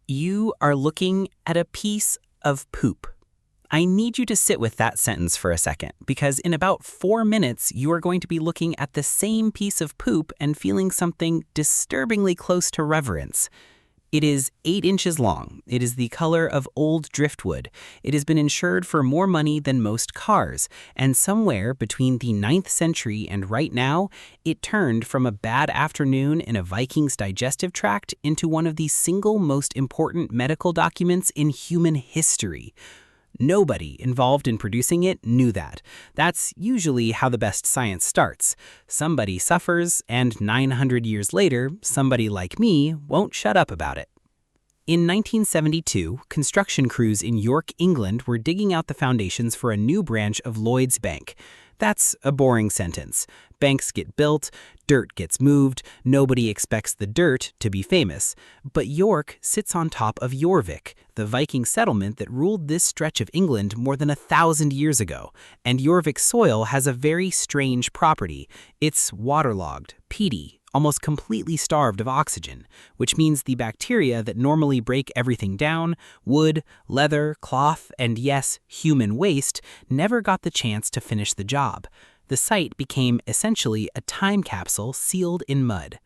You are looking at a piece of poop. I need you to sit with that sentence for a second, because in about 4 minutes, you are going to be looking at the same piece of poop and feeling something disturbingly close to reverence. It is 8 inches long. It is the color of old driftwood. It has been insured for more money than most cars. And somewhere between the 9th century and right now, it turned from a bad afternoon in a Viking's digestive tract into one of the single most important medical documents in human history. Nobody involved in producing it knew that. That's usually how the best science starts. Somebody suffers, and 900 years later, somebody like me won't shut up about it. In 1972, construction crews in York, England were digging out the foundations for a new branch of Lloyds Bank. That's a boring sentence. Banks get built, dirt gets moved, nobody expects the dirt to be famous. But York sits on top of Jórvík, the Viking settlement that ruled this stretch of England more than 1,000 years ago. And Jórvík's soil has a very strange property. It's waterlogged, peaty, almost completely starved of oxygen, which means the bacteria that normally break everything down, wood, leather, cloth, and yes, human waste, never got the chance to finish the job. The site became essentially a time capsule sealed in mud.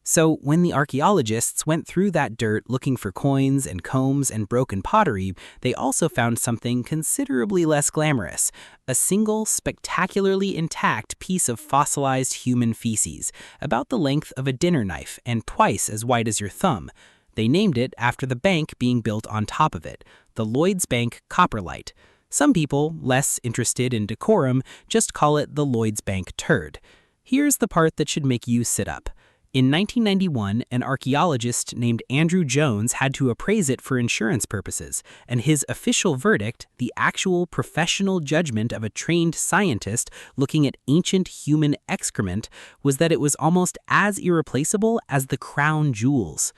So when the archaeologists went through that dirt looking for coins and combs and broken pottery, they also found something considerably less glamorous: a single, spectacularly intact piece of fossilized human feces, about the length of a dinner knife and twice as wide as your thumb. They named it after the bank being built on top of it, the Lloyds Bank Coprolite. Some people, less interested in decorum, just call it the Lloyds Bank turd. Here's the part that should make you sit up. In 1991, an archaeologist named Andrew Jones had to appraise it for insurance purposes, and his official verdict, the actual professional judgment of a trained scientist looking at ancient human excrement, was that it was almost as irreplaceable as the crown jewels.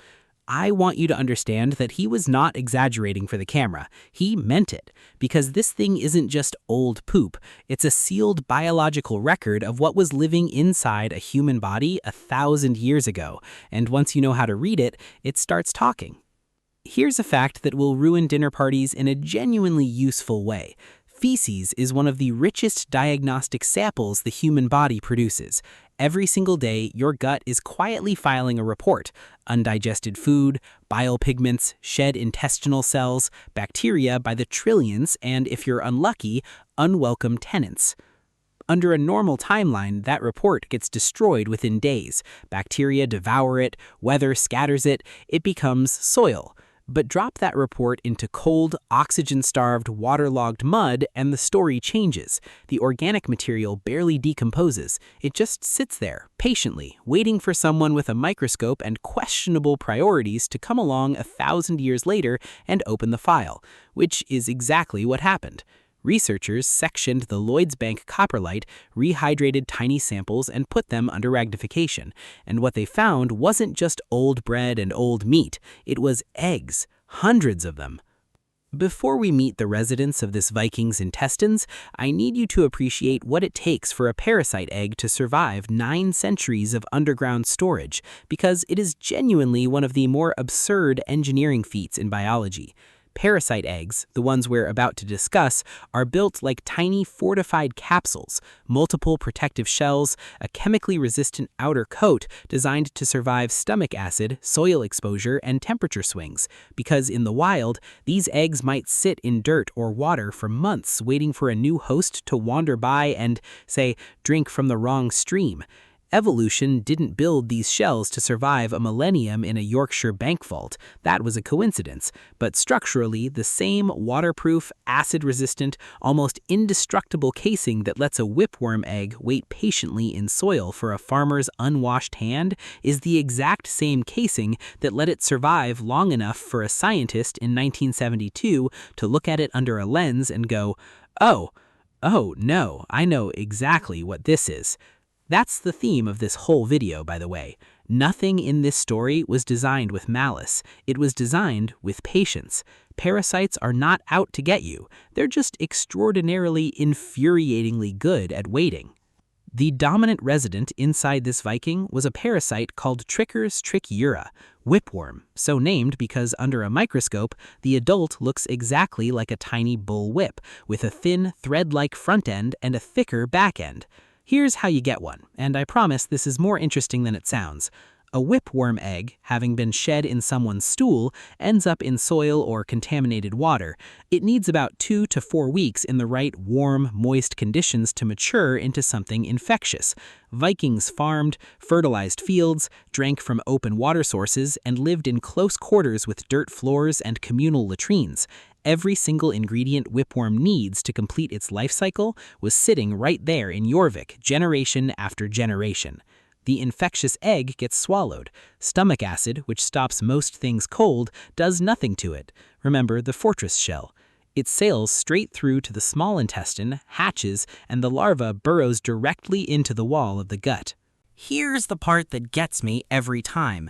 I want you to understand that he was not exaggerating for the camera. He meant it, because this thing isn't just old poop. It's a sealed biological record of what was living inside a human body 1,000 years ago, and once you know how to read it, it starts talking. Here's a fact that will ruin dinner parties in a genuinely useful way. Feces is one of the richest diagnostic samples the human body produces. Every single day, your gut is quietly filing a report: undigested food, bile pigments, shed intestinal cells, bacteria by the trillions, and if you're unlucky, unwelcome tenants. Under a normal timeline, that report gets destroyed within days. Bacteria devour it, weather scatters it, it becomes soil. But drop that report into cold, oxygen-starved, waterlogged mud, and the story changes. The organic material barely decomposes. It just sits there, patiently, waiting for someone with a microscope and questionable priorities to come along 1,000 years later and open the file, which is exactly what happened. Researchers sectioned the Lloyds Bank Coprolite, rehydrated tiny samples, and put them under magnification. And what they found wasn't just old bread and old meat. It was eggs, hundreds of them. Before we meet the residents of this Viking's intestines, I need you to appreciate what it takes for a parasite egg to survive 9 centuries of underground storage, because it is genuinely one of the more absurd engineering feats in biology. Parasite eggs, the ones we're about to discuss, are built like tiny fortified capsules, multiple protective shells, a chemically resistant outer coat designed to survive stomach acid, soil exposure, and temperature swings, because in the wild, these eggs might sit in dirt or water for months waiting for a new host to wander by and, say, drink from the wrong stream. Evolution didn't build these shells to survive a millennium in a Yorkshire bank vault. That was a coincidence. But structurally, the same waterproof, acid-resistant, almost indestructible casing that lets a whipworm egg wait patiently in soil for a farmer's unwashed hand is the exact same casing that let it survive long enough for a scientist in 1972 to look at it under a lens and go, oh no, I know exactly what this is." That's the theme of this whole video, by the way. Nothing in this story was designed with malice. It was designed with patience. Parasites are not out to get you. They're just extraordinarily, infuriatingly good at waiting. The dominant resident inside this Viking was a parasite called Trichiura, whipworm, so named because under a microscope, the adult looks exactly like a tiny bull whip, with a thin, thread-like front end and a thicker back end. Here's how you get one, and I promise this is more interesting than it sounds. A whipworm egg, having been shed in someone's stool, ends up in soil or contaminated water. It needs about 2 to 4 weeks in the right warm, moist conditions to mature into something infectious. Vikings farmed, fertilized fields, drank from open water sources, and lived in close quarters with dirt floors and communal latrines. Every single ingredient whipworm needs to complete its life cycle was sitting right there in Jórvík, generation after generation. The infectious egg gets swallowed. Stomach acid, which stops most things cold, does nothing to it. Remember the fortress shell. It sails straight through to the small intestine, hatches, and the larva burrows directly into the wall of the gut. Here's the part that gets me every time.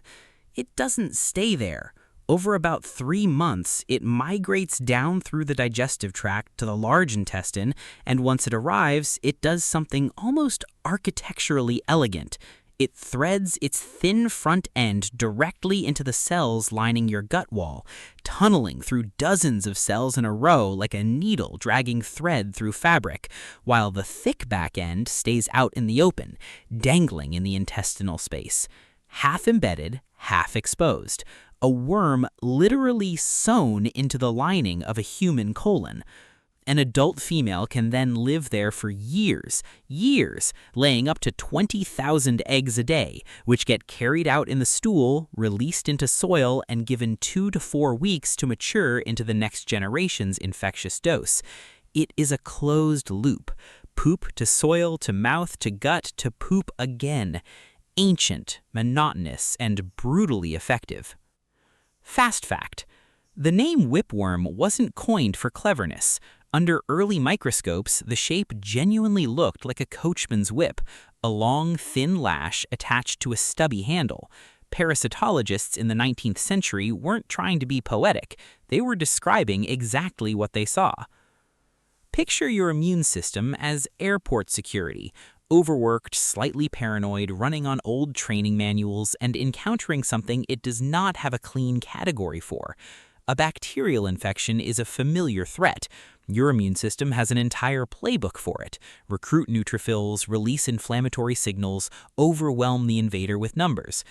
It doesn't stay there. Over about 3 months, it migrates down through the digestive tract to the large intestine, and once it arrives, it does something almost architecturally elegant. It threads its thin front end directly into the cells lining your gut wall, tunneling through dozens of cells in a row like a needle dragging thread through fabric, while the thick back end stays out in the open, dangling in the intestinal space. Half embedded, half exposed. A worm literally sewn into the lining of a human colon. An adult female can then live there for years, laying up to 20,000 eggs a day, which get carried out in the stool, released into soil, and given 2 to 4 weeks to mature into the next generation's infectious dose. It is a closed loop. Poop to soil to mouth to gut to poop again. Ancient, monotonous, and brutally effective. Fast fact: the name whipworm wasn't coined for cleverness. Under early microscopes, the shape genuinely looked like a coachman's whip, a long, thin lash attached to a stubby handle. Parasitologists in the 19th century weren't trying to be poetic. They were describing exactly what they saw. Picture your immune system as airport security, overworked, slightly paranoid, running on old training manuals, and encountering something it does not have a clean category for. A bacterial infection is a familiar threat. Your immune system has an entire playbook for it. Recruit neutrophils, release inflammatory signals, overwhelm the invader with numbers.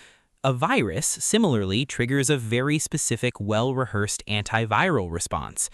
A virus, similarly, triggers a very specific, well-rehearsed antiviral response.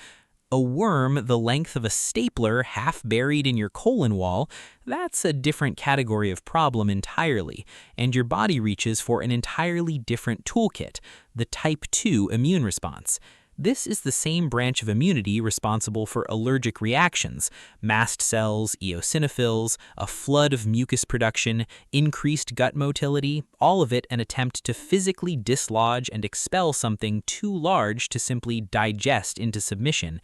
A worm the length of a stapler half buried in your colon wall, that's a different category of problem entirely, and your body reaches for an entirely different toolkit, the type 2 immune response. This is the same branch of immunity responsible for allergic reactions, mast cells, eosinophils, a flood of mucus production, increased gut motility, all of it an attempt to physically dislodge and expel something too large to simply digest into submission.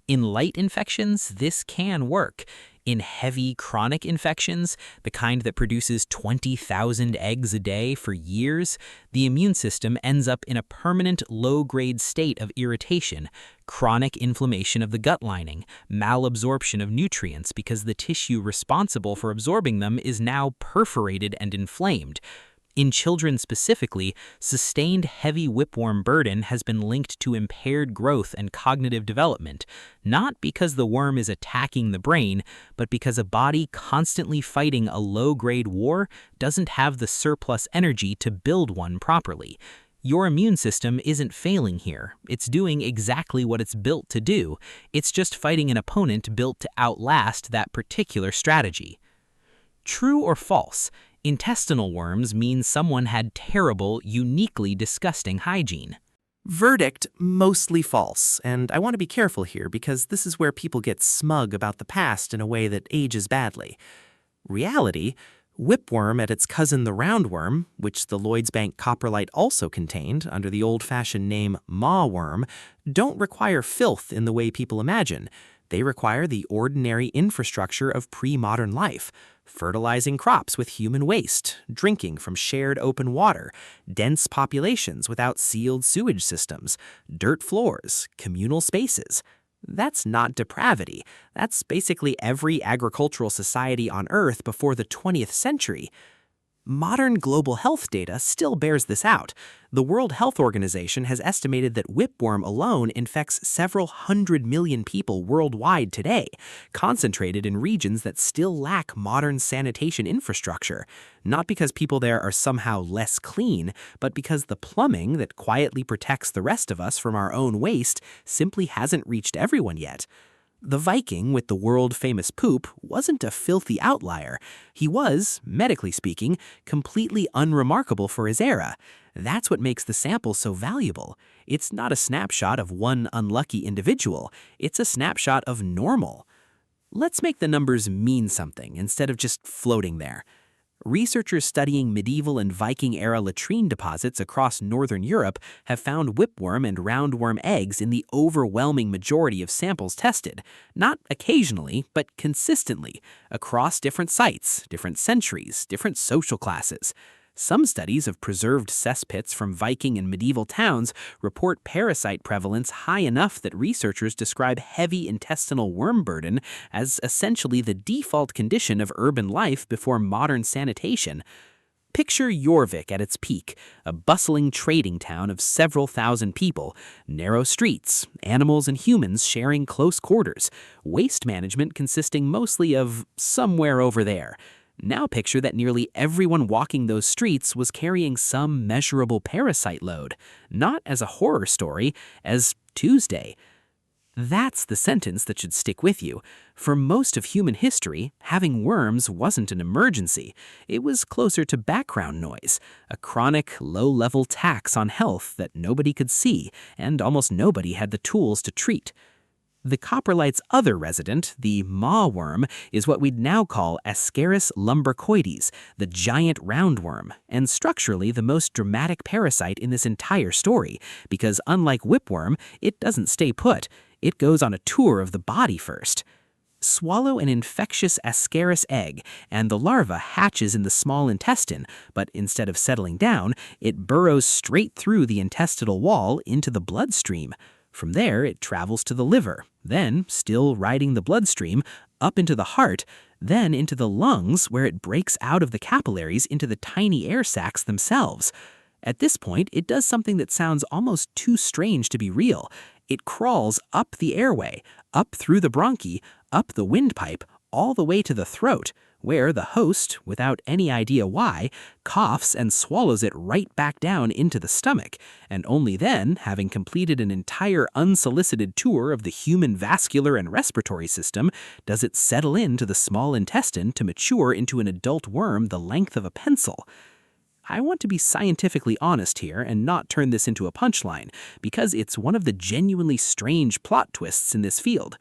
In light infections, this can work. In heavy, chronic infections, the kind that produces 20,000 eggs a day for years, the immune system ends up in a permanent low-grade state of irritation, chronic inflammation of the gut lining, malabsorption of nutrients because the tissue responsible for absorbing them is now perforated and inflamed. In children specifically, sustained heavy whipworm burden has been linked to impaired growth and cognitive development, not because the worm is attacking the brain, but because a body constantly fighting a low-grade war doesn't have the surplus energy to build one properly. Your immune system isn't failing here. It's doing exactly what it's built to do. It's just fighting an opponent built to outlast that particular strategy. True or false? Intestinal worms mean someone had terrible, uniquely disgusting hygiene. Verdict: mostly false, and I want to be careful here because this is where people get smug about the past in a way that ages badly. Reality: whipworm and its cousin the roundworm, which the Lloyds Bank Coprolite also contained under the old-fashioned name mawworm, don't require filth in the way people imagine. They require the ordinary infrastructure of pre-modern life: fertilizing crops with human waste, drinking from shared open water, dense populations without sealed sewage systems, dirt floors, communal spaces. That's not depravity. That's basically every agricultural society on Earth before the 20th century. Modern global health data still bears this out. The World Health Organization has estimated that whipworm alone infects several 100 million people worldwide today, concentrated in regions that still lack modern sanitation infrastructure. Not because people there are somehow less clean, but because the plumbing that quietly protects the rest of us from our own waste simply hasn't reached everyone yet. The Viking with the world-famous poop wasn't a filthy outlier. He was, medically speaking, completely unremarkable for his era. That's what makes the sample so valuable. It's not a snapshot of one unlucky individual. It's a snapshot of normal. Let's make the numbers mean something instead of just floating there. Researchers studying medieval and Viking-era latrine deposits across northern Europe have found whipworm and roundworm eggs in the overwhelming majority of samples tested, not occasionally, but consistently, across different sites, different centuries, different social classes. Some studies of preserved cesspits from Viking and medieval towns report parasite prevalence high enough that researchers describe heavy intestinal worm burden as essentially the default condition of urban life before modern sanitation. Picture Jorvik at its peak, a bustling trading town of several thousand people, narrow streets, animals and humans sharing close quarters, waste management consisting mostly of somewhere over there. Now picture that nearly everyone walking those streets was carrying some measurable parasite load, not as a horror story, as Tuesday. That's the sentence that should stick with you. For most of human history, having worms wasn't an emergency. It was closer to background noise, a chronic, low-level tax on health that nobody could see, and almost nobody had the tools to treat. The coprolite's other resident, the mawworm, is what we'd now call Ascaris lumbricoides, the giant roundworm, and structurally the most dramatic parasite in this entire story, because unlike whipworm, it doesn't stay put. It goes on a tour of the body first. Swallow an infectious Ascaris egg, and the larva hatches in the small intestine, but instead of settling down, it burrows straight through the intestinal wall into the bloodstream. From there, it travels to the liver, then, still riding the bloodstream, up into the heart, then into the lungs, where it breaks out of the capillaries into the tiny air sacs themselves. At this point, it does something that sounds almost too strange to be real. It crawls up the airway, up through the bronchi, up the windpipe, all the way to the throat, where the host, without any idea why, coughs and swallows it right back down into the stomach, and only then, having completed an entire unsolicited tour of the human vascular and respiratory system, does it settle into the small intestine to mature into an adult worm the length of a pencil. I want to be scientifically honest here and not turn this into a punchline, because it's one of the genuinely strange plot twists in this field.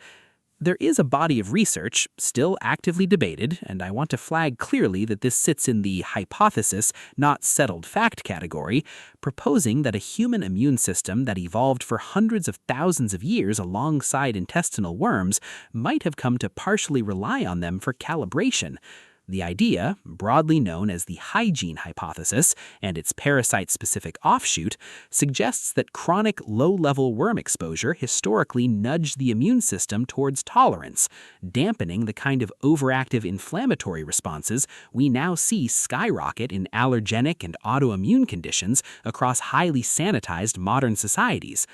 There is a body of research, still actively debated, and I want to flag clearly that this sits in the hypothesis, not settled fact category, proposing that a human immune system that evolved for hundreds of thousands of years alongside intestinal worms might have come to partially rely on them for calibration. The idea, broadly known as the hygiene hypothesis, and its parasite-specific offshoot, suggests that chronic low-level worm exposure historically nudged the immune system towards tolerance, dampening the kind of overactive inflammatory responses we now see skyrocket in allergenic and autoimmune conditions across highly sanitized modern societies.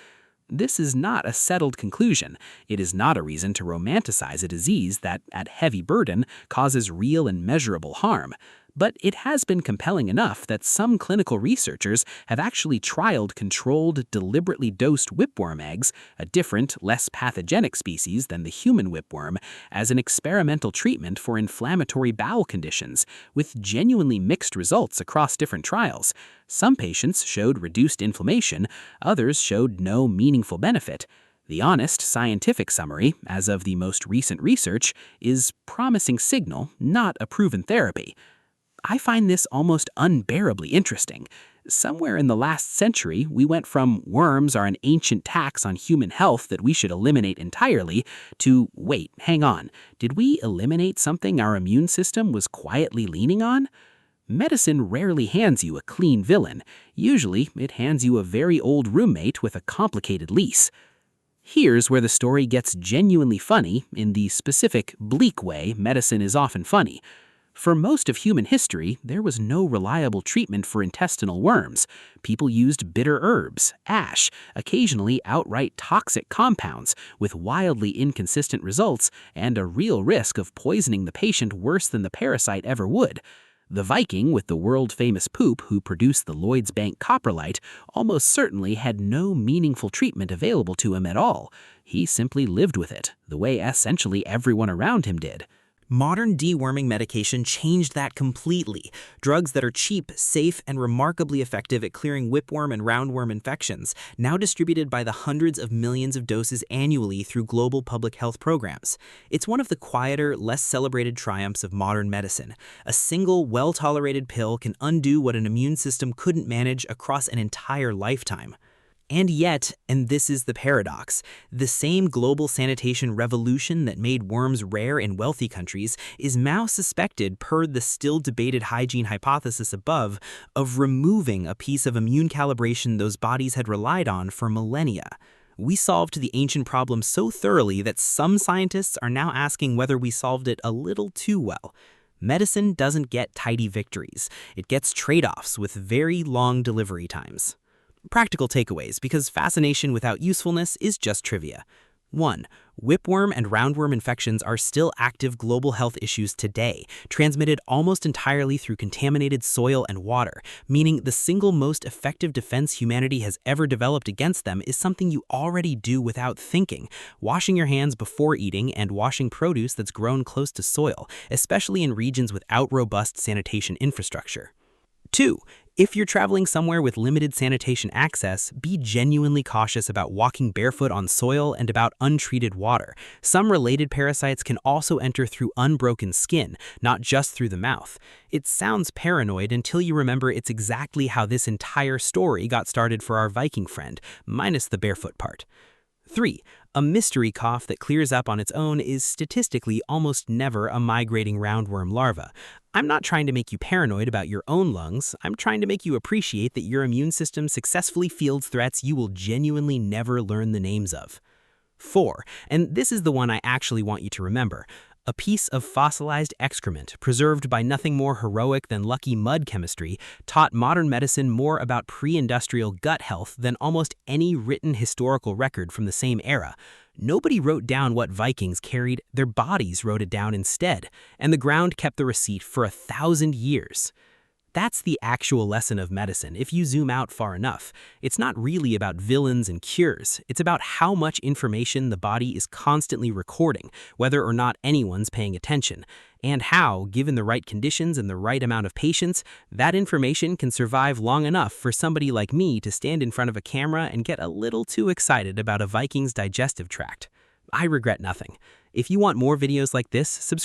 This is not a settled conclusion. It is not a reason to romanticize a disease that, at heavy burden, causes real and measurable harm. But it has been compelling enough that some clinical researchers have actually trialed controlled, deliberately dosed whipworm eggs, a different, less pathogenic species than the human whipworm, as an experimental treatment for inflammatory bowel conditions, with genuinely mixed results across different trials. Some patients showed reduced inflammation, others showed no meaningful benefit. The honest scientific summary, as of the most recent research, is promising signal, not a proven therapy. I find this almost unbearably interesting. Somewhere in the last century, we went from worms are an ancient tax on human health that we should eliminate entirely to, wait, hang on, did we eliminate something our immune system was quietly leaning on? Medicine rarely hands you a clean villain. Usually, it hands you a very old roommate with a complicated lease. Here's where the story gets genuinely funny in the specific, bleak way medicine is often funny. For most of human history, there was no reliable treatment for intestinal worms. People used bitter herbs, ash, occasionally outright toxic compounds, with wildly inconsistent results and a real risk of poisoning the patient worse than the parasite ever would. The Viking with the world-famous poop who produced the Lloyds Bank Coprolite almost certainly had no meaningful treatment available to him at all. He simply lived with it, the way essentially everyone around him did. Modern deworming medication changed that completely. Drugs that are cheap, safe, and remarkably effective at clearing whipworm and roundworm infections, now distributed by the hundreds of millions of doses annually through global public health programs. It's one of the quieter, less celebrated triumphs of modern medicine. A single, well-tolerated pill can undo what an immune system couldn't manage across an entire lifetime. And yet, and this is the paradox, the same global sanitation revolution that made worms rare in wealthy countries is now suspected, per the still debated hygiene hypothesis above, of removing a piece of immune calibration those bodies had relied on for millennia. We solved the ancient problem so thoroughly that some scientists are now asking whether we solved it a little too well. Medicine doesn't get tidy victories. It gets trade-offs with very long delivery times. Practical takeaways, because fascination without usefulness is just trivia. 1. Whipworm and roundworm infections are still active global health issues today, transmitted almost entirely through contaminated soil and water, meaning the single most effective defense humanity has ever developed against them is something you already do without thinking: washing your hands before eating and washing produce that's grown close to soil, especially in regions without robust sanitation infrastructure. 2. If you're traveling somewhere with limited sanitation access, be genuinely cautious about walking barefoot on soil and about untreated water. Some related parasites can also enter through unbroken skin, not just through the mouth. It sounds paranoid until you remember it's exactly how this entire story got started for our Viking friend, minus the barefoot part. 3. A mystery cough that clears up on its own is statistically almost never a migrating roundworm larva. I'm not trying to make you paranoid about your own lungs. I'm trying to make you appreciate that your immune system successfully fields threats you will genuinely never learn the names of. 4. And this is the one I actually want you to remember. A piece of fossilized excrement, preserved by nothing more heroic than lucky mud chemistry, taught modern medicine more about pre-industrial gut health than almost any written historical record from the same era. Nobody wrote down what Vikings carried, their bodies wrote it down instead, and the ground kept the receipt for 1,000 years. That's the actual lesson of medicine if you zoom out far enough. It's not really about villains and cures. It's about how much information the body is constantly recording, whether or not anyone's paying attention, and how, given the right conditions and the right amount of patience, that information can survive long enough for somebody like me to stand in front of a camera and get a little too excited about a Viking's digestive tract. I regret nothing. If you want more videos like this, subscribe.